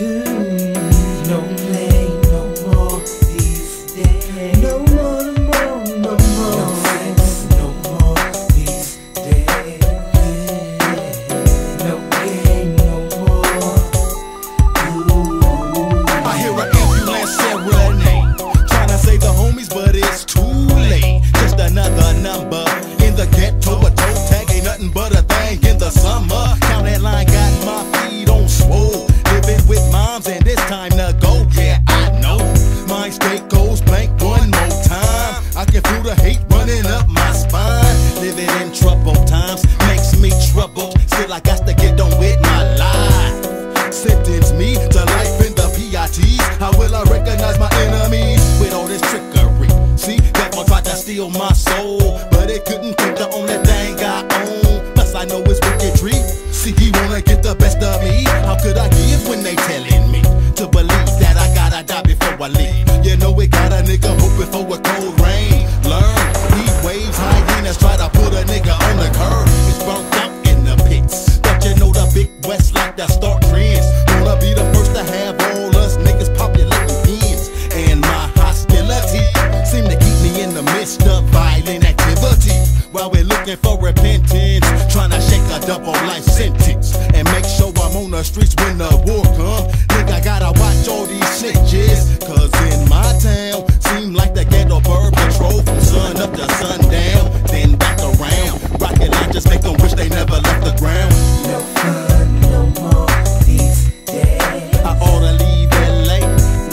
No play no more these days. No more, no more, no more. No sex no more these days. No game no more. Ooh. I hear an ambulance serenade, tryna save the homies, but it's too late. Just another number in the ghetto. A toe tag ain't nothing but a thing in the summer. Count that line, got my feet on swole. Living with moms and it's time to go. Yeah, I know. Mind state goes blank one more time. I can feel the hate running up my spine. Living in troubled times makes me troubled. Still I got to get on with my life. Sentence me to life in the PITs. How will I recognize my enemies with all this trickery? See, that one tried to steal my soul, but it couldn't take the only thing I own. Plus I know it's wickedry. See, he wanna get the best of me. How could I give when they telling me to believe that I gotta die before I leave? You know it got a nigga hoping for a cold rain. Learn, heat waves, hyenas try to put a nigga on the curb. It's burnt out in the pits. But you know the big West like to start trends. Wanna be the first to have all us niggas populating pins. And my hostility seem to keep me in the midst of violent activity. While we're looking for repentance, trying to shake a double life sentence and make sure I'm on the streets when the war come. Nigga, gotta watch all these snitches, cause in my town seem like the ghetto bird patrol from sun up to sundown, then back around. Rocket line just make them wish they never left the ground. No fun no more these days. I oughta leave LA.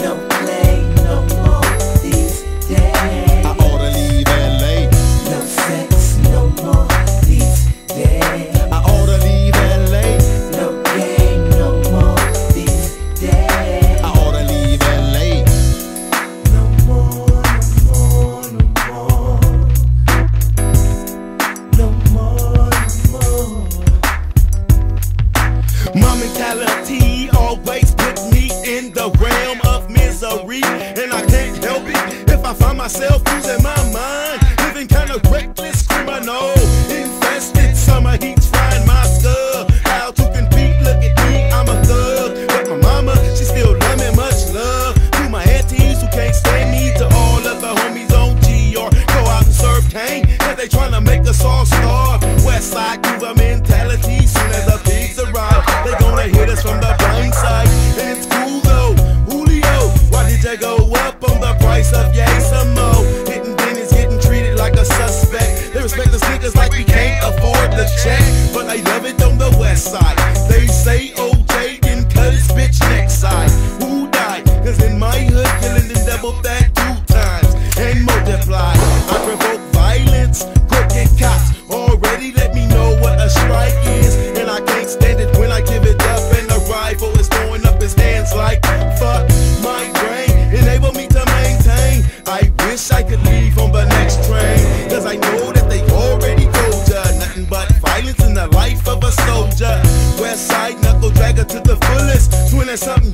No play no more these days. I oughta leave LA. No sex no more these days. I oughta leave LA. No game no more these days. I oughta leave LA. No more, no more, no more. No more. My mentality always put me in the realm of misery, and I can't help it if I find myself losing my mind, living kind of reckless, criminal, infested. Summer heat's frying my skull. How to compete? Look at me, I'm a thug, but my mama, she still love me. Much love to my aunties who can't stand me, to all of the homies on G or go out and serve cane, cause they tryna make us all starve. West side Cuba mentality. Soon as the pigs arrive, they gonna hit us from the blind side. And it's cool though, Julio, why did you go up on the price of yay some more? Hitting Dennis, getting treated like a suspect. They respect the sneakers like we can't afford the check, but they love it on the west side. They say OJ didn't cut his bitch neck side. Who died? Cause in my hood, killing them double that 2 times and multiply. I provoke violence, crooked cops already let me know what a strike is, and I can't stand it when I give it up and the rival is throwing up his hands like fuck my brain, enable me to maintain. I wish I could leave on the next train, cause I know that they already told ya nothing but violence in the life of a soldier. West side knuckle dragger to the fullest, doing something